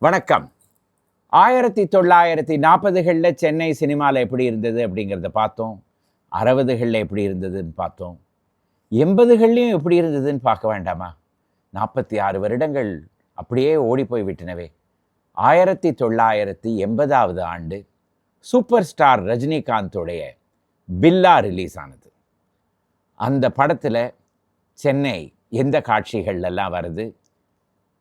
வணக்கம். 1940களில் சென்னை சினிமாவில் எப்படி இருந்தது அப்படிங்கிறத பார்த்தோம். 60களில் எப்படி இருந்ததுன்னு பார்த்தோம். 80கள்லையும் எப்படி இருந்ததுன்னு பார்க்க வேண்டாமா? 46 வருடங்கள் அப்படியே ஓடி போய் விட்டனவே. 1980வது ஆண்டு சூப்பர் ஸ்டார் ரஜினிகாந்தோடைய பில்லா ரிலீஸ் ஆனது. அந்த படத்தில் சென்னை எந்த காட்சிகள்லாம் வருது,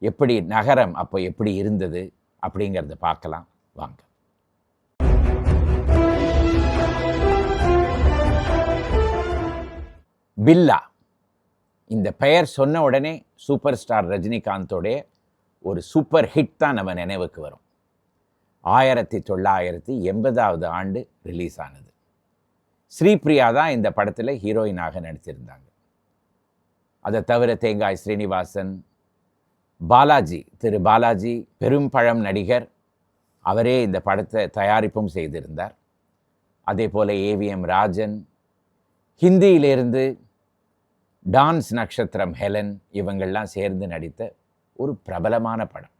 எப்படி நகரம் அப்போ எப்படி இருந்தது அப்படிங்கிறத பார்க்கலாம் வாங்க. பில்லா இந்த பெயர் சொன்ன உடனே சூப்பர் ஸ்டார் ரஜினிகாந்தோடைய ஒரு சூப்பர் ஹிட் தான் நம்ம நினைவுக்கு வரும். 1980வது ஆண்டு ரிலீஸ் ஆனது. ஸ்ரீபிரியா தான் இந்த படத்தில் ஹீரோயினாக நடித்திருந்தாங்க. அதை தவிர தேங்காய் ஸ்ரீனிவாசன், பாலாஜி, திரு பாலாஜி பெரும் பழம் நடிகர், அவரே இந்த படத்தை தயாரிப்பும் செய்திருந்தார். அதே போல் ஏவிஎம் ராஜன், ஹிந்தியிலிருந்து டான்ஸ் நட்சத்திரம் ஹெலன், இவங்கள்லாம் சேர்ந்து நடித்த ஒரு பிரபலமான படம்.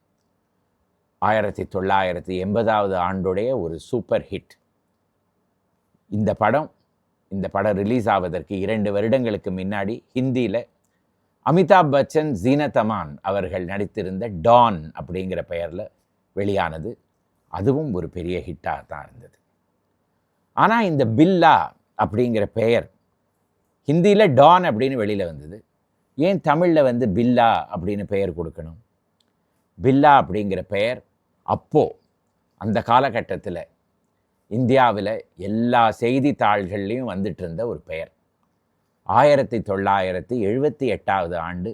1980வது ஆண்டுடைய ஒரு சூப்பர் ஹிட். இந்த படம் ரிலீஸ் ஆவதற்கு 2 வருடங்களுக்கு முன்னாடி ஹிந்தியில் அமிதாப் பச்சன், ஜீனத் அமான் அவர்கள் நடித்திருந்த டான் அப்படிங்கிற பெயரில் வெளியானது. அதுவும் ஒரு பெரிய ஹிட்டாக தான் இருந்தது. ஆனால் இந்த பில்லா அப்படிங்கிற பெயர் ஹிந்தியில் டான் அப்படின்னு வெளியில் வந்தது. ஏன் தமிழில் பில்லா அப்படின்னு பெயர் கொடுக்கணும்? பில்லா அப்படிங்கிற பெயர் அப்போது அந்த காலகட்டத்தில் இந்தியாவில் எல்லா செய்தித்தாள்கள்லேயும் வந்துட்டு இருந்த ஒரு பெயர். 1978வது ஆண்டு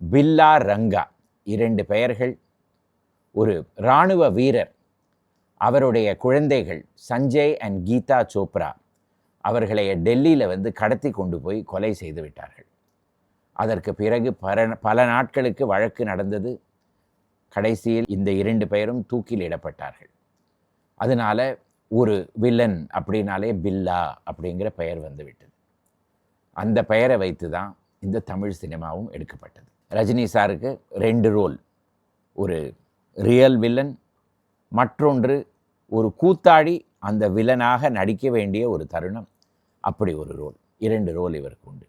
பில்லா ரங்கா, 2 பெயர்கள். ஒரு இராணுவ வீரர், அவருடைய குழந்தைகள் சஞ்சய் அண்ட் கீதா சோப்ரா அவர்களை டெல்லியில் கடத்தி கொண்டு போய் கொலை செய்து விட்டார்கள். அதற்கு பிறகு பல நாட்களுக்கு வழக்கு நடந்தது. கடைசியில் இந்த 2 பெயரும் தூக்கிலிடப்பட்டார்கள். அதனால ஒரு வில்லன் அப்படின்னாலே பில்லா அப்படிங்கிற பெயர் வந்துவிட்டது. அந்த பெயரை வைத்து தான் இந்த தமிழ் சினிமாவும் எடுக்கப்பட்டது. ரஜினி சாருக்கு 2 ரோல், ஒரு ரியல் வில்லன், மற்றொன்று ஒரு கூத்தாடி அந்த வில்லனாக நடிக்க வேண்டிய ஒரு தருணம். அப்படி ஒரு ரோல், 2 ரோல் இவருக்கு உண்டு.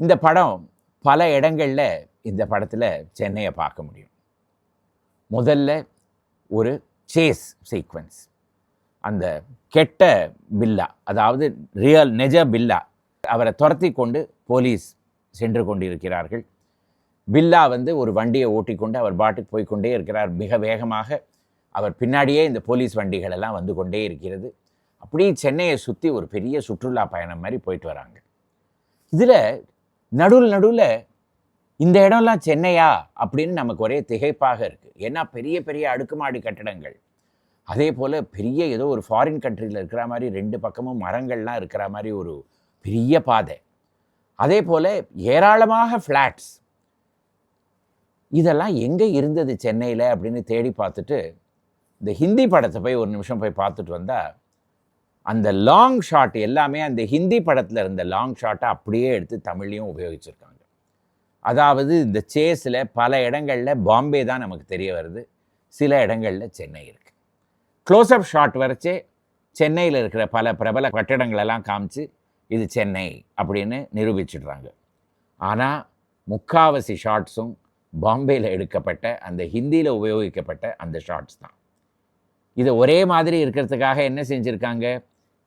இந்த படம் பல இடங்களில் இந்த படத்தில் சென்னையை பார்க்க முடியும். முதல்ல ஒரு சேஸ் சீக்வன்ஸ். அந்த கெட்ட பில்லா, அதாவது நெஜ பில்லா, அவரை துரத்தி கொண்டு போலீஸ் சென்று கொண்டிருக்கிறார்கள். பில்லா ஒரு வண்டியை ஓட்டிக்கொண்டு அவர் பாட்டுக்கு போய்கொண்டே இருக்கிறார். மிக வேகமாக அவர் பின்னாடியே இந்த போலீஸ் வண்டிகளெல்லாம் வந்து கொண்டே இருக்கிறது. அப்படியே சென்னையை சுற்றி ஒரு பெரிய சுற்றுலா பயணம் மாதிரி போயிட்டு வராங்க. இதில் நடுவில் இந்த இடம்லாம் சென்னையா அப்படின்னு நமக்கு ஒரே திகைப்பாக இருக்குது. ஏன்னா பெரிய பெரிய அடுக்குமாடி கட்டடங்கள், அதே போல் பெரிய ஏதோ ஒரு ஃபாரின் கண்ட்ரியில் இருக்கிற மாதிரி 2 பக்கமும் மரங்கள்லாம் இருக்கிற மாதிரி ஒரு பெரிய பாதை, அதே போல் ஏராளமாக ஃப்ளாட்ஸ். இதெல்லாம் எங்கே இருந்தது சென்னையில் அப்படின்னு தேடி பார்த்துட்டு இந்த ஹிந்தி படத்தை போய் ஒரு நிமிஷம் போய் பார்த்துட்டு வந்தால் அந்த லாங் ஷாட் எல்லாமே அந்த ஹிந்தி படத்தில் இருந்த லாங் ஷாட்டை அப்படியே எடுத்து தமிழ்லையும் உபயோகிச்சிருக்காங்க. அதாவது இந்த சேஸில் பல இடங்களில் பாம்பே தான் நமக்கு தெரிய வருது, சில இடங்களில் சென்னை இருக்குது. க்ளோஸ்அப் ஷாட் வரைச்சே சென்னையில் இருக்கிற பல பிரபல கட்டிடங்களெல்லாம் காமிச்சு இது சென்னை அப்படின்னு நிரூபிச்சிடுறாங்க. ஆனால் முக்காவாசி ஷாட்ஸும் பாம்பேயில் எடுக்கப்பட்ட அந்த ஹிந்தியில் உபயோகிக்கப்பட்ட அந்த ஷாட்ஸ் தான். இது ஒரே மாதிரி இருக்கிறதுக்காக என்ன செஞ்சுருக்காங்க,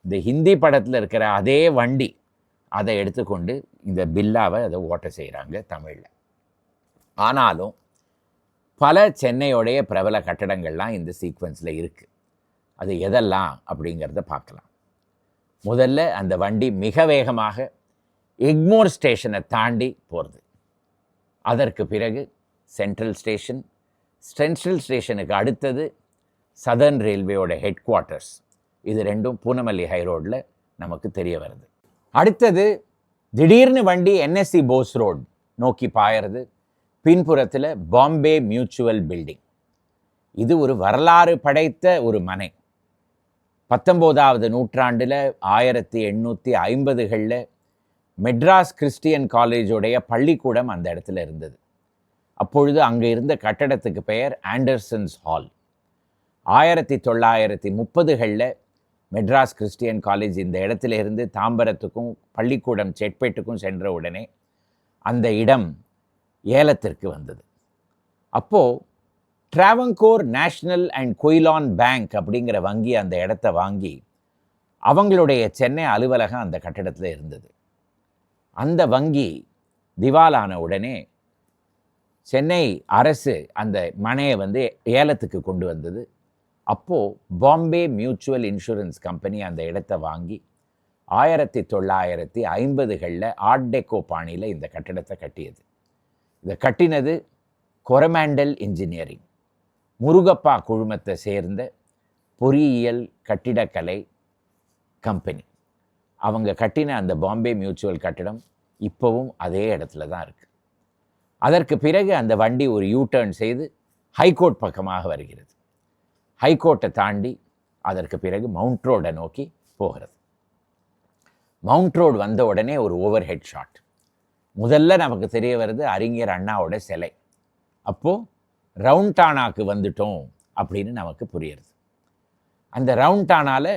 இந்த ஹிந்தி படத்தில் இருக்கிற அதே வண்டி அதை எடுத்துக்கொண்டு இந்த பில்லாவை அதை ஓட்ட செய்கிறாங்க தமிழில். ஆனாலும் பல சென்னையோடைய பிரபல கட்டடங்கள்லாம் இந்த சீக்வன்ஸில் இருக்குது. அது எதெல்லாம் அப்படிங்கிறத பார்க்கலாம். முதல்ல அந்த வண்டி மிக வேகமாக எக்மோர் ஸ்டேஷனை தாண்டி போகிறது. அதற்கு பிறகு சென்ட்ரல் ஸ்டேஷனுக்கு அடுத்தது சதர்ன் ரயில்வேயோட ஹெட் குவார்ட்டர்ஸ். இது 2ம் பூனமல்லி ஹைரோடில் நமக்கு தெரிய வருது. அடுத்தது திடீர்னு வண்டி என்எஸ்சி போஸ் ரோடு நோக்கி பாயறது. பின்புறத்தில் பாம்பே மியூச்சுவல் பில்டிங். இது ஒரு வரலாறு படைத்த ஒரு மனை. 19வது நூற்றாண்டில் 1850களில் மெட்ராஸ் கிறிஸ்டியன் காலேஜோடைய பள்ளிக்கூடம் அந்த இடத்துல இருந்தது. அப்பொழுது அங்கே இருந்த கட்டடத்துக்கு பெயர் ஆண்டர்சன்ஸ் ஹால். 1930களில் மெட்ராஸ் கிறிஸ்டியன் காலேஜ் இந்த இடத்துல இருந்து தாம்பரத்துக்கும் பள்ளிக்கூடம் செட்பேட்டுக்கும் சென்ற உடனே அந்த இடம் ஏலத்திற்கு வந்தது. அப்போது ட்ராவங்கோர் நேஷ்னல் அண்ட் குயிலான் பேங்க் அப்படிங்கிற வங்கி அந்த இடத்த வாங்கி அவங்களுடைய சென்னை அலுவலகம் அந்த கட்டடத்தில் இருந்தது. அந்த வங்கி திவாலான உடனே சென்னை அரசு அந்த மனையை ஏலத்துக்கு கொண்டு வந்தது. அப்போது பாம்பே மியூச்சுவல் இன்சூரன்ஸ் கம்பெனி அந்த இடத்த வாங்கி 1950களில் ஆர்ட் டெக்கோ பாணியில் இந்த கட்டடத்தை கட்டியது. இதை கட்டினது கொரமாண்டல் இன்ஜினியரிங், முருகப்பா குழுமத்தை சேர்ந்த பொறியியல் கட்டிடக்கலை கம்பெனி. அவங்க கட்டின அந்த பாம்பே மியூச்சுவல் கட்டிடம் இப்போவும் அதே இடத்துல தான் இருக்குது. அதற்கு பிறகு அந்த வண்டி ஒரு யூடர்ன் செய்து ஹைகோர்ட் பக்கமாக வருகிறது. ஹைகோர்ட்டை தாண்டி அதற்கு பிறகு மவுண்ட் ரோடை நோக்கி போகிறது. மவுண்ட் ரோடு வந்த உடனே ஒரு ஓவர் ஹெட் ஷாட். முதல்ல நமக்கு தெரிய வருது அறிஞர் அண்ணாவோட சிலை. அப்போது ரவுண்டானாக்கு வந்துட்டோம் அப்படின்னு நமக்கு புரியுறது. அந்த ரவுண்டானாவில்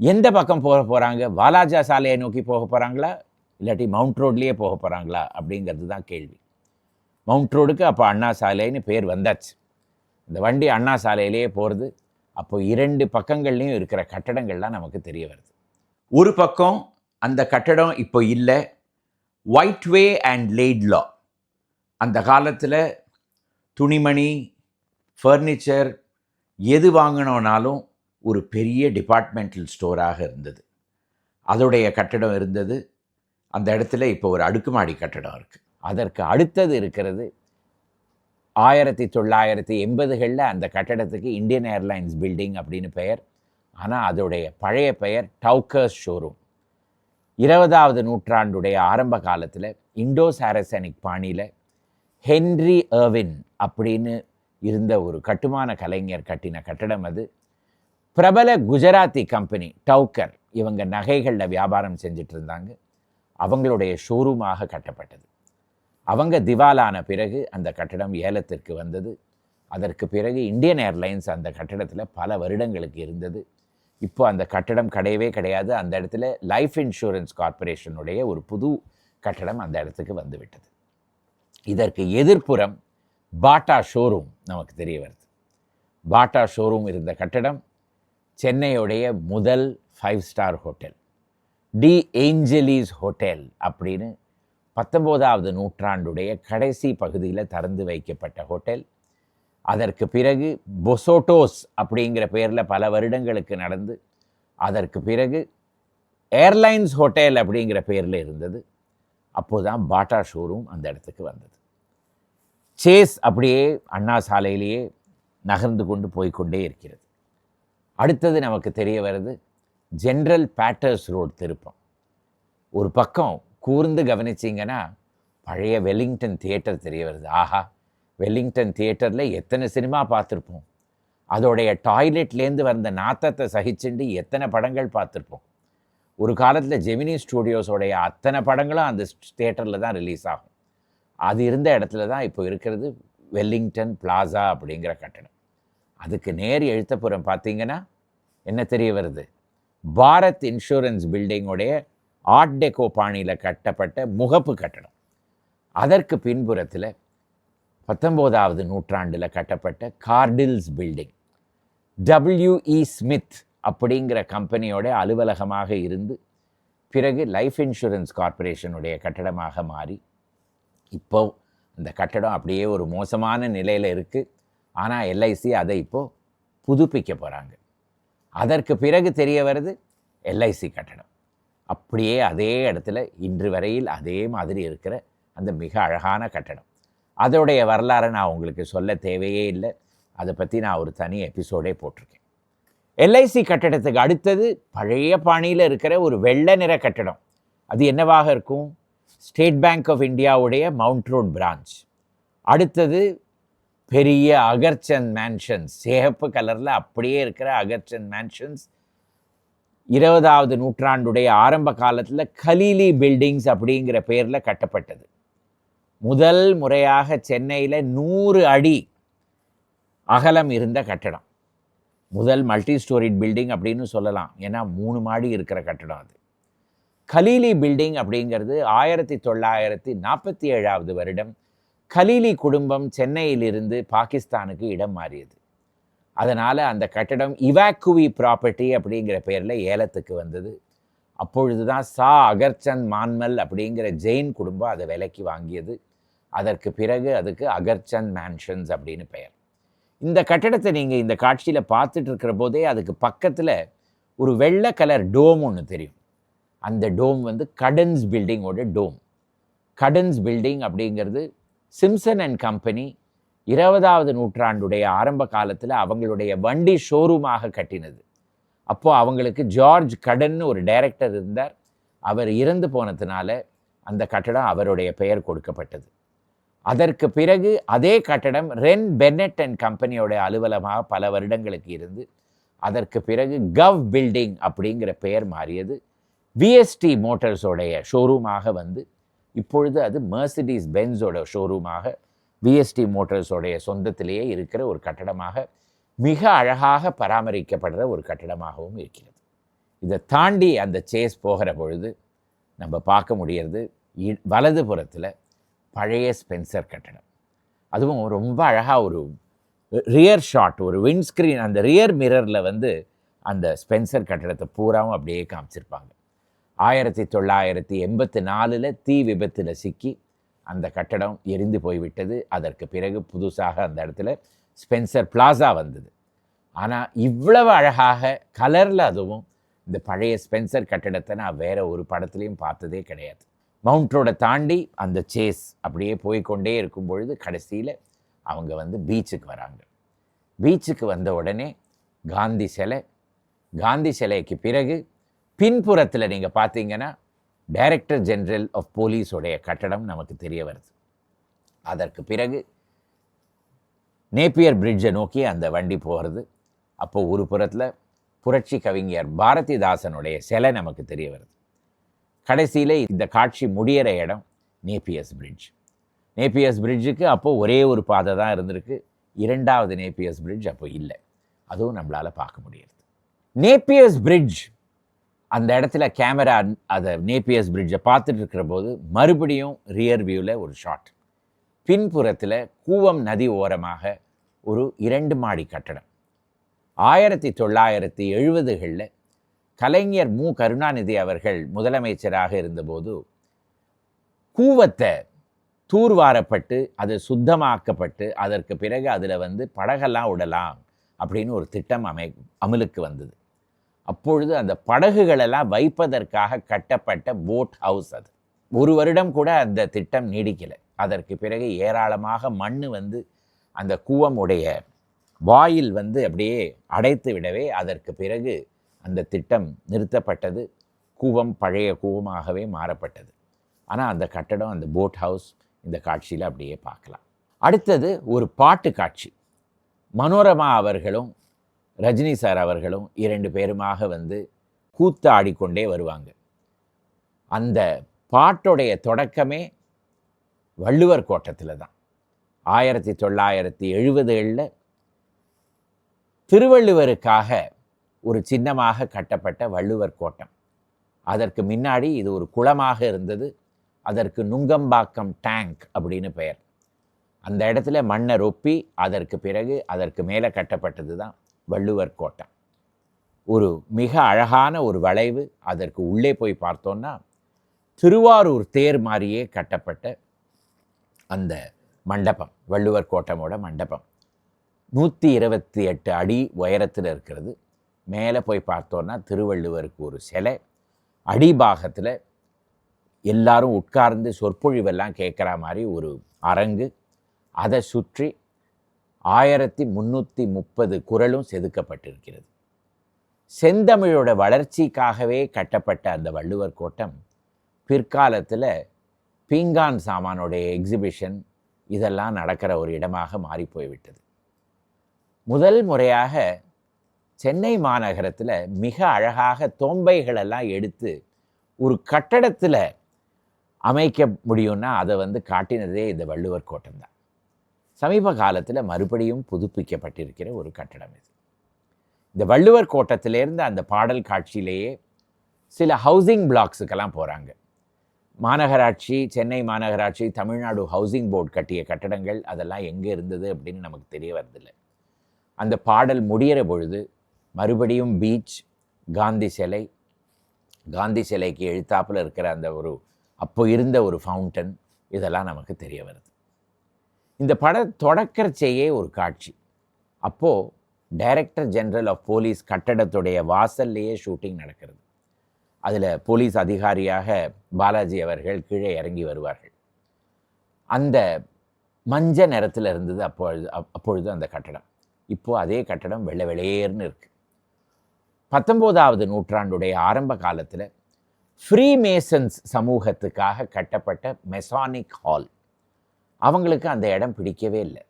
எந்த பக்கம் போக போகிறாங்க? வாலாஜா சாலையை நோக்கி போக போகிறாங்களா, இல்லாட்டி மவுண்ட் ரோட்லேயே போக போகிறாங்களா அப்படிங்கிறது தான் கேள்வி. மவுண்ட் ரோடுக்கு அப்போ அண்ணா சாலைன்னு பேர் வந்தாச்சு. இந்த வண்டி அண்ணா சாலையிலேயே போகிறது. அப்போது 2 பக்கங்கள்லேயும் இருக்கிற கட்டடங்கள்லாம் நமக்கு தெரிய வருது. ஒரு பக்கம் அந்த கட்டடம் இப்போ இல்லை, ஒயிட்வே அண்ட் லேட்லா. அந்த காலத்தில் துணிமணி, ஃபர்னிச்சர் எது வாங்கினோனாலும் ஒரு பெரிய டிபார்ட்மெண்டல் ஸ்டோராக இருந்தது. அதோடைய கட்டடம் இருந்தது. அந்த இடத்துல இப்போ ஒரு அடுக்குமாடி கட்டடம் இருக்குது. அதற்கு அடுத்தது இருக்கிறது 1980களில் அந்த கட்டடத்துக்கு இந்தியன் ஏர்லைன்ஸ் பில்டிங் அப்படின்னு பெயர். ஆனால் அதோடைய பழைய பெயர் டவுக்கர்ஸ் ஷோரூம். 20வது நூற்றாண்டுடைய ஆரம்ப காலத்தில் இண்டோ சாரசனிக் பாணியில் ஹென்ரி எர்வின் அப்படின்னு இருந்த ஒரு கட்டுமான கலைஞர் கட்டின கட்டடம் அது. பிரபல குஜராத்தி கம்பெனி டவுக்கர், இவங்க நகைகளில் வியாபாரம் செஞ்சிட்டு இருந்தாங்க. அவங்களுடைய ஷோரூமாக கட்டப்பட்டது. அவங்க திவாலான பிறகு அந்த கட்டடம் ஏலத்திற்கு வந்தது. அதற்கு பிறகு இந்தியன் ஏர்லைன்ஸ் அந்த கட்டடத்தில் பல வருடங்களுக்கு இருந்தது. இப்போ அந்த கட்டடம் கிடையவே கிடையாது. அந்த இடத்துல லைஃப் இன்சூரன்ஸ் கார்ப்பரேஷனுடைய ஒரு புது கட்டடம் அந்த இடத்துக்கு வந்துவிட்டது. இதற்கு எதிர்ப்புறம் பாட்டா ஷோரூம் நமக்கு தெரிய வருது. பாட்டா ஷோரூம் இருந்த கட்டடம் சென்னையுடைய முதல் 5 star hotel, D'Angelis hotel அப்படின்னு 19வது நூற்றாண்டுடைய கடைசி பகுதியில் திறந்து வைக்கப்பட்ட ஹோட்டல். அதற்கு பிறகு பொசோட்டோஸ் அப்படிங்கிற பேரில் பல வருடங்களுக்கு நடந்து அதற்கு பிறகு ஏர்லைன்ஸ் ஹோட்டல் அப்படிங்கிற பேரில் இருந்தது. அப்போது தான் பாட்டா ஷோரூம் அந்த இடத்துக்கு வந்தது. சேஸ் அப்படியே அண்ணா சாலையிலேயே நகர்ந்து கொண்டு போய்கொண்டே இருக்கிறது. அடுத்தது நமக்கு தெரிய வருது ஜென்ரல் பேட்டர்ஸ் ரோடு திருப்பம். ஒரு பக்கம் கூர்ந்து கவனிச்சிங்கன்னா பழைய வெல்லிங்டன் தியேட்டர் தெரிய வருது. ஆஹா, வெல்லிங்டன் தியேட்டரில் எத்தனை சினிமா பார்த்துருப்போம். அதோடைய டாய்லெட்லேருந்து வந்த நாத்தத்தை சகிச்சுண்டு எத்தனை படங்கள் பார்த்துருப்போம். ஒரு காலத்தில் ஜெமினி ஸ்டூடியோஸோடைய அத்தனை படங்களும் அந்த தியேட்டரில் தான் ரிலீஸ் ஆகும். அது இருந்த இடத்துல தான் இப்போ இருக்கிறது வெல்லிங்டன் பிளாசா அப்படிங்கிற கட்டடம். அதுக்கு நேர் எழுத்தப்புறம் பார்த்தீங்கன்னா என்ன தெரிய வருது? பாரத் இன்சூரன்ஸ் பில்டிங்கோடைய ஆர்ட் டெக்கோ பாணியில் கட்டப்பட்ட முகப்பு கட்டடம். அதற்கு பின்புறத்தில் 19வது நூற்றாண்டில் கட்டப்பட்ட கார்டில்ஸ் பில்டிங், WE ஸ்மித் அப்படிங்கிற கம்பெனியோட அலுவலகமாக இருந்து பிறகு லைஃப் இன்சூரன்ஸ் கார்ப்பரேஷனுடைய கட்டடமாக மாறி இப்போ அந்த கட்டடம் அப்படியே ஒரு மோசமான நிலையில் இருக்குது. ஆனால் எல்ஐசி அதை இப்போது புதுப்பிக்க போகிறாங்க. அதற்கு பிறகு தெரிய வருது எல்ஐசி கட்டடம் அப்படியே அதே இடத்துல இன்று வரையில் அதே மாதிரி இருக்கிற அந்த மிக அழகான கட்டடம். அதோடைய வரலாறை நான் உங்களுக்கு சொல்ல தேவையே இல்லை. அதை பற்றி நான் ஒரு தனி எபிசோடே போட்டிருக்கேன். எல்ஐசி கட்டடத்துக்கு அடுத்தது பழைய பாணியில் இருக்கிற ஒரு வெள்ளை நிற கட்டடம். அது என்னவாக இருக்கும்? ஸ்டேட் பேங்க் ஆஃப் இந்தியாவுடைய மவுண்ட் ரோட் பிரான்ச். அடுத்தது பெரிய அகர்ச்சந்த் மேன்ஷன்ஸ், சிகப்பு கலரில் அப்படியே இருக்கிற அகர்ச்சந்த் மேன்ஷன்ஸ். 20வது நூற்றாண்டுடைய ஆரம்ப காலத்தில் கலீலி பில்டிங்ஸ் அப்படிங்கிற பேரில் கட்டப்பட்டது. முதல் முறையாக சென்னையில் 100 அடி அகலம் இருந்த கட்டடம். முதல் மல்டி ஸ்டோரிட் பில்டிங் அப்படின்னு சொல்லலாம். ஏன்னா 3 மாடி இருக்கிற கட்டடம் அது. கலீலி பில்டிங் அப்படிங்கிறது 1947 வருடம் கலீலி குடும்பம் சென்னையிலிருந்து பாகிஸ்தானுக்கு இடம் மாறியது. அதனால் அந்த கட்டடம் இவாக்குவி ப்ராப்பர்ட்டி அப்படிங்கிற பேரில் ஏலத்துக்கு வந்தது. அப்பொழுது தான் சா அகர்சந்த் மான்மல் அப்படிங்கிற ஜெயின் குடும்பம் அதை விலைக்கு வாங்கியது. அதற்கு பிறகு அதுக்கு அகர்சந்த் மேன்ஷன்ஸ் அப்படின்னு பெயர். இந்த கட்டடத்தை நீங்கள் இந்த காட்சியில் பார்த்துட்டு இருக்கிற போதே அதுக்கு பக்கத்தில் ஒரு வெள்ளை கலர் டோம் ஒன்று தெரியும். அந்த டோம் வந்து கடன்ஸ் பில்டிங்கோட டோம். கடன்ஸ் பில்டிங் அப்படிங்கிறது சிம்சன் அண்ட் கம்பெனி 20வது நூற்றாண்டுடைய ஆரம்ப காலத்தில் அவங்களுடைய வண்டி ஷோரூமாக கட்டினது. அப்போது அவங்களுக்கு ஜார்ஜ் கடன் ஒரு டைரக்டர் இருந்தார். அவர் இறந்து போனதுனால அந்த கட்டடம் அவருடைய பெயர் கொடுக்கப்பட்டது. அதற்கு பிறகு அதே கட்டடம் ரென் பென்னட் அண்ட் கம்பெனியோட அலுவலகமாக பல வருடங்களுக்கு இருந்து அதற்கு பிறகு கவ் பில்டிங் அப்படிங்கிற பெயர் மாறியது. விஎஸ்டி மோட்டார்ஸோடைய ஷோரூமாக வந்து இப்பொழுது அது மெர்சிடிஸ் பென்ஸோட ஷோரூமாக விஎஸ்டி மோட்டார்ஸோடைய சொந்தத்திலேயே இருக்கிற ஒரு கட்டடமாக மிக அழகாக பராமரிக்கப்படுற ஒரு கட்டடமாகவும் இருக்கிறது. இதை தாண்டி அந்த சேஸ் போகிற பொழுது நம்ம பார்க்க முடியறது வலது புறத்தில் பழைய ஸ்பென்சர் கட்டடம். அதுவும் ரொம்ப அழகாக ஒரு ரியர் ஷாட், ஒரு விண்ட்ஸ்க்ரீன், அந்த ரியர் மிரரில் வந்து அந்த ஸ்பென்சர் கட்டடத்தை பூராவும் அப்படியே காமிச்சிருப்பாங்க. 1984 தீ விபத்தில் சிக்கி அந்த கட்டடம் எரிந்து போய்விட்டது. அதற்கு பிறகு புதுசாக அந்த இடத்துல ஸ்பென்சர் பிளாசா வந்தது. ஆனால் இவ்வளவு அழகாக கலரில் அதுவும் இந்த பழைய ஸ்பென்சர் கட்டடத்தை நான் வேறு ஒரு படத்துலையும் பார்த்ததே கிடையாது. மவுண்ட் ரோடை தாண்டி அந்த சேஸ் அப்படியே போய்கொண்டே இருக்கும் பொழுது கடைசியில் அவங்க வந்து பீச்சுக்கு வராங்க. பீச்சுக்கு வந்த உடனே காந்தி சிலை, காந்தி சிலைக்கு பிறகு பின்புறத்தில் நீங்கள் பார்த்தீங்கன்னா டைரக்டர் ஜெனரல் ஆஃப் போலீஸோடைய கட்டடம் நமக்கு தெரிய வருது. அதற்கு பிறகு நேப்பியர் பிரிட்ஜை நோக்கி அந்த வண்டி போகிறது. அப்போது ஒரு புறத்தில் புரட்சி கவிஞர் பாரதிதாசனுடைய சிலை நமக்கு தெரிய வருது. கடைசியில் இந்த காட்சி முடிகிற இடம் நேப்பியர்ஸ் பிரிட்ஜ். நேப்பியர்ஸ் பிரிட்ஜுக்கு அப்போது ஒரே ஒரு பாதை தான் இருந்திருக்கு. 2வது நேப்பியர்ஸ் பிரிட்ஜ் அப்போ இல்லை. அதுவும் நம்மளால் பார்க்க முடியாது. நேப்பியர்ஸ் பிரிட்ஜ் அந்த இடத்துல கேமரா அதை நேப்பியர்ஸ் பிரிட்ஜை பார்த்துட்டு இருக்கிற போது மறுபடியும் ரியர் வியூவில் ஒரு ஷாட். பின்புறத்தில் கூவம் நதி ஓரமாக ஒரு 2 மாடி கட்டடம். 1970களில் கலைஞர் மு கருணாநிதி அவர்கள் முதலமைச்சராக இருந்தபோது கூவத்தை தூர்வாரப்பட்டு அது சுத்தமாக்கப்பட்டு அதற்கு பிறகு அதில் வந்து படகெல்லாம் விடலாம் அப்படின்னு ஒரு திட்டம் அமலுக்கு வந்தது. அப்பொழுது அந்த படகுகளெல்லாம் வைப்பதற்காக கட்டப்பட்ட போட் ஹவுஸ் அது. 1 வருடம் கூட அந்த திட்டம் நீடிக்கலை. அதற்கு பிறகு ஏராளமாக மண் வந்து அந்த கூவமுடைய வாயில் வந்து அப்படியே அடைத்து விடவே அதற்கு பிறகு அந்த திட்டம் நிறுத்தப்பட்டது. கூவம் பழைய கூவமாகவே மாறப்பட்டது. ஆனால் அந்த கட்டடம், அந்த போட் ஹவுஸ் இந்த காட்சியில் அப்படியே பார்க்கலாம். அடுத்தது ஒரு பாட்டு காட்சி. மனோரமா அவர்களும் ரஜினி சார் அவர்களும் 2 பேருமாக வந்து கூத்தாடிக்கொண்டே வருவாங்க. அந்த பாட்டுடைய தொடக்கமே வள்ளுவர் கோட்டத்தில் தான். 1970களில் திருவள்ளுவருக்காக ஒரு சின்னமாக கட்டப்பட்ட வள்ளுவர் கோட்டம். அதற்கு முன்னாடி இது ஒரு குளமாக இருந்தது. அதற்கு நுங்கம்பாக்கம் டேங்க் அப்படின்னு பெயர். அந்த இடத்துல மண்ணை ரொப்பி அதற்கு பிறகு அதற்கு மேலே கட்டப்பட்டது தான் வள்ளுவர் கோட்டம். ஒரு மிக அழகான ஒரு வளைவு. அதற்கு உள்ளே போய் பார்த்தோன்னா திருவாரூர் தேர் மாதிரியே கட்டப்பட்ட அந்த மண்டபம், வள்ளுவர் கோட்டமோட மண்டபம் 128 அடி உயரத்தில் இருக்கிறது. மேலே போய் பார்த்தோன்னா திருவள்ளுவருக்கு ஒரு சிலை, அடிபாகத்தில் எல்லாரும் உட்கார்ந்து சொற்பொழிவெல்லாம் கேட்குற மாதிரி ஒரு அரங்கு, அதை சுற்றி 1330 குறளும் செதுக்கப்பட்டிருக்கிறது. செந்தமிழோட வளர்ச்சிக்காகவே கட்டப்பட்ட அந்த வள்ளுவர் கோட்டம் பிற்காலத்தில் பீங்கான் சாமானோடைய எக்ஸிபிஷன் இதெல்லாம் நடக்கிற ஒரு இடமாக மாறி போய்விட்டது. முதல் முறையாக சென்னை மாநகரத்தில் மிக அழகாக தோம்பைகளெல்லாம் எடுத்து ஒரு கட்டடத்தில் அமைக்க முடியும்னா அதை வந்து காட்டினதே இந்த வள்ளுவர் கோட்டம் தான். சமீப காலத்தில் மறுபடியும் புதுப்பிக்கப்பட்டிருக்கிற ஒரு கட்டடம் இது. இந்த வள்ளுவர் கோட்டத்திலேருந்து அந்த பாடல் காட்சியிலேயே சில ஹவுசிங் பிளாக்ஸுக்கெல்லாம் போகிறாங்க. மாநகராட்சி, சென்னை மாநகராட்சி, தமிழ்நாடு ஹவுசிங் போர்டு கட்டிய கட்டடங்கள் அதெல்லாம் எங்கே இருந்தது அப்படின்னு நமக்கு தெரிய வரதில்லை. அந்த பாடல் முடிகிற பொழுது மறுபடியும் பீச், காந்தி சிலை, காந்தி சிலைக்கு எழுத்தாப்பில் இருக்கிற அந்த ஒரு அப்போ இருந்த ஒரு ஃபவுண்டன், இதெல்லாம் நமக்கு தெரிய வருது. இந்த தொடக்கச்சேயே ஒரு காட்சி. அப்போது டைரக்டர் ஜெனரல் ஆஃப் போலீஸ் கட்டடத்துடைய வாசல்லையே ஷூட்டிங் நடக்கிறது. அதில் போலீஸ் அதிகாரியாக பாலாஜி அவர்கள் கீழே இறங்கி வருவார்கள். அந்த மஞ்ச நிறத்தில் இருந்தது அப்பொழுது அந்த கட்டடம். இப்போது அதே கட்டடம் வெள்ளை வெளியேர்னு இருக்குது. 19ஆவது நூற்றாண்டுடைய ஆரம்ப காலத்தில் ஃப்ரீமேசன்ஸ் சமூகத்துக்காக கட்டப்பட்ட மெசானிக் ஹால். அவங்களுக்கு அந்த இடம் பிடிக்கவே இல்லை.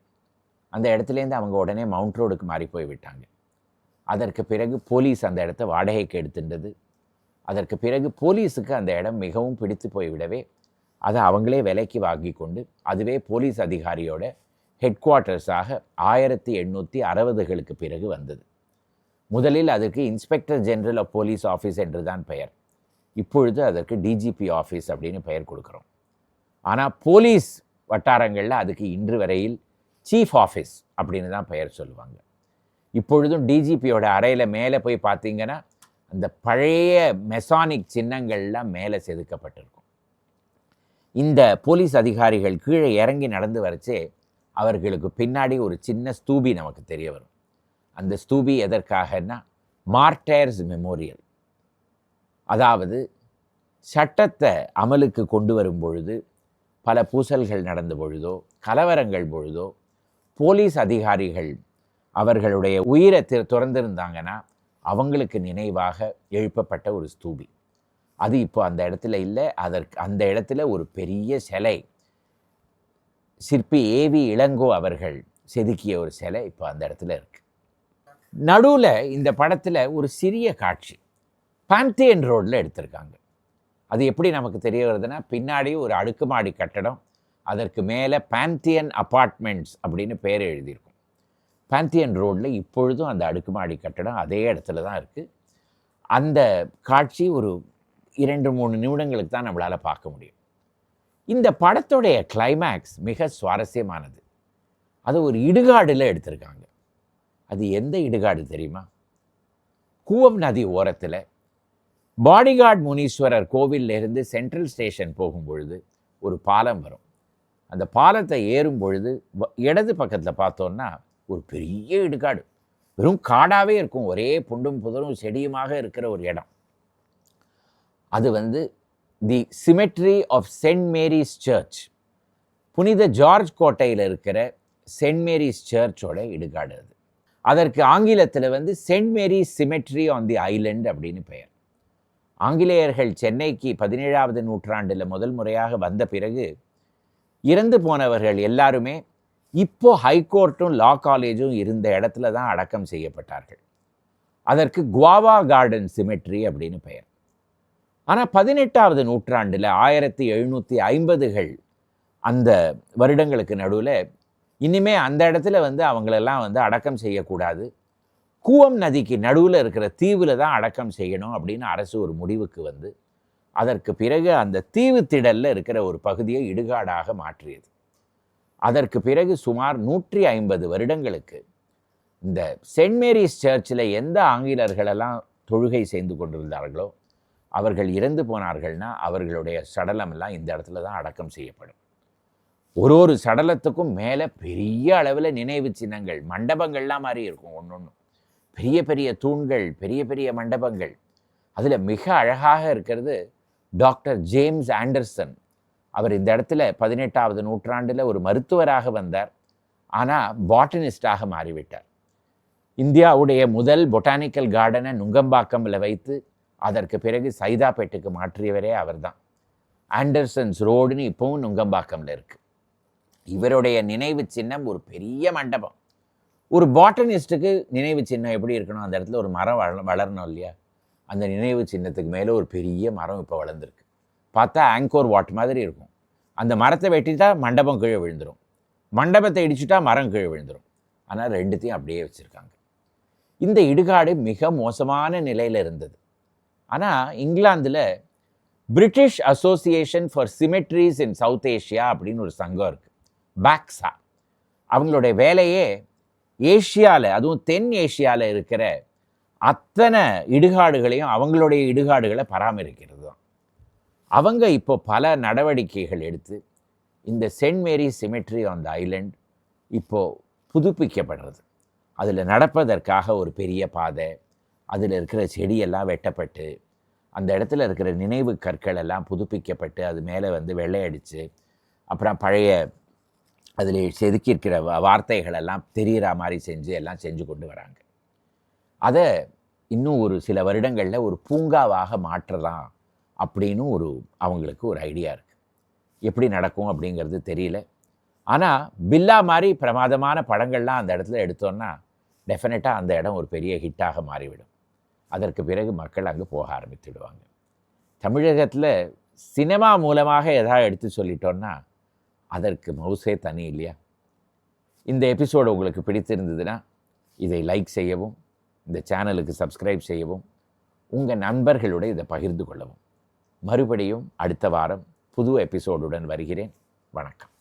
அந்த இடத்துலேருந்து அவங்க உடனே மவுண்ட் ரோடுக்கு மாறி போய் விட்டாங்க. அதற்கு பிறகு போலீஸ் அந்த இடத்த வாடகைக்கு எடுத்துட்டது. அதற்கு பிறகு போலீஸுக்கு அந்த இடம் மிகவும் பிடித்து போய்விடவே அதை அவங்களே விலைக்கு வாங்கி கொண்டு அதுவே போலீஸ் அதிகாரியோட ஹெட் குவார்ட்டர்ஸாக 1860களுக்கு பிறகு வந்தது. முதலில் அதற்கு inspector general of police office என்று தான் பெயர். இப்பொழுது அதற்கு டிஜிபி ஆஃபீஸ் அப்படின்னு பெயர் கொடுக்குறோம். ஆனால் போலீஸ் வட்டாரங்களில் அதுக்கு இன்று வரையில் சீஃப் ஆஃபீஸ் அப்படின்னு தான் பெயர் சொல்லுவாங்க. இப்பொழுதும் டிஜிபியோட அறையில் மேலே போய் பார்த்தீங்கன்னா அந்த பழைய மெசானிக் சின்னங்கள்லாம் மேலே செதுக்கப்பட்டிருக்கும். இந்த போலீஸ் அதிகாரிகள் கீழே இறங்கி நடந்து வரச்சே அவர்களுக்கு பின்னாடி ஒரு சின்ன ஸ்தூபி நமக்கு தெரிய வரும். அந்த ஸ்தூபி எதற்காகனா மார்டைர்ஸ் மெமோரியல். அதாவது சட்டத்தை அமலுக்கு கொண்டு வரும் பொழுது, பல பூசல்கள் நடந்த பொழுதோ, கலவரங்கள் பொழுதோ போலீஸ் அதிகாரிகள் அவர்களுடைய உயிரை துறந்திருந்தாங்கன்னா அவங்களுக்கு நினைவாக எழுப்பப்பட்ட ஒரு ஸ்தூபி. அது இப்போ அந்த இடத்துல இல்லை. அந்த இடத்துல ஒரு பெரிய சிலை, சிற்பி ஏவி இளங்கோ அவர்கள் செதுக்கிய ஒரு சிலை இப்போ அந்த இடத்துல இருக்குது. நடுவில் இந்த படத்தில் ஒரு சிறிய காட்சி பாந்தியன் ரோடில் எடுத்திருக்காங்க. அது எப்படி நமக்கு தெரிய வருதுன்னா, பின்னாடி ஒரு அடுக்குமாடி கட்டடம், அதற்கு மேலே பாந்தியன் அப்பார்ட்மெண்ட்ஸ் அப்படின்னு பேர் எழுதியிருக்கும். பாந்தியன் ரோடில் இப்பொழுதும் அந்த அடுக்குமாடி கட்டடம் அதே இடத்துல தான் இருக்குது. அந்த காட்சி ஒரு 2-3 நிமிடங்களுக்கு தான் நம்மளால் பார்க்க முடியும். இந்த படத்துடைய கிளைமேக்ஸ் மிக சுவாரஸ்யமானது. அது ஒரு இடுகாடில் எடுத்திருக்காங்க. அது எந்த இடுகாடு தெரியுமா? கூவம் நதி ஓரத்தில் பாடிகார்ட் முனீஸ்வரர் கோவிலிருந்து சென்ட்ரல் ஸ்டேஷன் போகும்பொழுது ஒரு பாலம் வரும். அந்த பாலத்தை ஏறும் பொழுது இடது பக்கத்தில் பார்த்தோன்னா ஒரு பெரிய இடுகாடு, வெறும் காடாகவே இருக்கும். ஒரே புண்டும் புதரும் செடியுமாக இருக்கிற ஒரு இடம். அது வந்து the cemetery of Saint Mary's church, புனித ஜார்ஜ் கோட்டையில் இருக்கிற சென்ட் மேரிஸ் சர்ச்சோட இடுகாடு. அது அதற்கு ஆங்கிலத்தில் வந்து Saint Mary's cemetery on the island அப்படின்னு பெயர். ஆங்கிலேயர்கள் சென்னைக்கு 17ஆவது நூற்றாண்டில் முதல் முறையாக வந்த பிறகு இறந்து போனவர்கள் எல்லாருமே இப்போ ஹைகோர்ட்டும் லா காலேஜும் இருந்த இடத்துல தான் அடக்கம் செய்யப்பட்டார்கள். அதற்கு குவாவா கார்டன் சிமெட்ரி அப்படின்னு பெயர். ஆனால் 18ஆவது நூற்றாண்டில் 1750கள் அந்த வருடங்களுக்கு நடுவில் இனிமே அந்த இடத்துல வந்து அவங்களெல்லாம் வந்து அடக்கம் செய்யக்கூடாது, கூவம் நதிக்கு நடுவில் இருக்கிற தீவில் தான் அடக்கம் செய்யணும் அப்படின்னு அரசு ஒரு முடிவுக்கு வந்து அதற்கு பிறகு அந்த தீவு திடலில் இருக்கிற ஒரு பகுதியை இடுகாடாக மாற்றியது. அதற்கு பிறகு சுமார் 150 வருடங்களுக்கு இந்த சென்ட் மேரிஸ் சர்ச்சில் எந்த ஆங்கிலர்களெல்லாம் தொழுகை செய்து கொண்டிருந்தார்களோ அவர்கள் இறந்து போனார்கள்னா அவர்களுடைய சடலமெல்லாம் இந்த இடத்துல தான் அடக்கம் செய்யப்படும். ஒரு சடலத்துக்கும் மேலே பெரிய அளவில் நினைவு சின்னங்கள், மண்டபங்கள்லாம் மாதிரி இருக்கும். ஒன்று பெரிய பெரிய தூண்கள், பெரிய பெரிய மண்டபங்கள். அதில் மிக அழகாக இருக்கிறது டாக்டர் ஜேம்ஸ் ஆண்டர்சன். அவர் இந்த இடத்துல 18ஆவது நூற்றாண்டில் ஒரு மருத்துவராக வந்தார். ஆனால் பாட்டனிஸ்டாக மாறிவிட்டார். இந்தியாவுடைய முதல் பொட்டானிக்கல் கார்டனை நுங்கம்பாக்கமில் வைத்து அதற்கு பிறகு சைதாப்பேட்டுக்கு மாற்றியவரே அவர் தான். ஆண்டர்சன்ஸ் ரோடுன்னு இப்போவும் நுங்கம்பாக்கமில் இருக்குது. இவருடைய நினைவு சின்னம் ஒரு பெரிய மண்டபம். ஒரு பாட்டனிஸ்ட்டுக்கு நினைவு சின்னம் எப்படி இருக்கணும்? அந்த இடத்துல ஒரு மரம் வளரணும் இல்லையா? அந்த நினைவு சின்னத்துக்கு மேலே ஒரு பெரிய மரம் இப்போ வளர்ந்துருக்கு. பார்த்தா ஆங்கோர் வாட் மாதிரி இருக்கும். அந்த மரத்தை வெட்டிட்டா மண்டபம் கீழே விழுந்துடும், மண்டபத்தை இடிச்சுட்டா மரம் கீழே விழுந்துடும். ஆனால் ரெண்டுத்தையும் அப்படியே வச்சுருக்காங்க. இந்த இடுகாடு மிக மோசமான நிலையில் இருந்தது. ஆனால் இங்கிலாந்தில் British association for cemeteries in South Asia அப்படின்னு ஒரு சங்கம் இருக்குது, பாக்ஸா. அவங்களுடைய வேலையே ஏஷியாவில், அதுவும் தென் ஏஷியாவில் இருக்கிற அத்தனை இடுகாடுகளையும் அவங்களுடைய இடுகாடுகளை பராமரிக்கிறது தான். அவங்க இப்போ பல நடவடிக்கைகள் எடுத்து இந்த Saint Mary cemetery on the island இப்போது புதுப்பிக்கப்படுறது. அதில் நடப்பதற்காக ஒரு பெரிய பாதை, அதில் இருக்கிற செடியெல்லாம் வெட்டப்பட்டு, அந்த இடத்துல இருக்கிற நினைவு கற்கள் எல்லாம் புதுப்பிக்கப்பட்டு, அது மேலே வந்து வெள்ளை அடித்து, அப்புறம் பழைய அதில் செதுக்கியிருக்கிற வார்த்தைகளெல்லாம் தெரிகிற மாதிரி செஞ்சு எல்லாம் செஞ்சு கொண்டு வராங்க. அதை இன்னும் ஒரு சில வருடங்களில் ஒரு பூங்காவாக மாற்றலாம் அப்படின்னு அவங்களுக்கு ஒரு ஐடியா இருக்குது. எப்படி நடக்கும் அப்படிங்கிறது தெரியல. ஆனால் பில்லா மாதிரி பிரமாதமான படங்கள்லாம் அந்த இடத்துல எடுத்தோன்னா டெஃபினட்டாக அந்த இடம் ஒரு பெரிய ஹிட்டாக மாறிவிடும். அதற்கு பிறகு மக்கள் அங்கே போக ஆரம்பித்துவிடுவாங்க. தமிழகத்தில் சினிமா மூலமாக எதாவது எடுத்து சொல்லிட்டோன்னா அதற்கு மவுசே தனி இல்லையா? இந்த எபிசோடு உங்களுக்கு பிடித்திருந்ததுன்னா இதை லைக் செய்யவும், இந்த சேனலுக்கு சப்ஸ்கிரைப் செய்யவும், உங்கள் நண்பர்களோடு இதை பகிர்ந்து கொள்ளவும். மறுபடியும் அடுத்த வாரம் புது எபிசோடுடன் வருகிறேன். வணக்கம்.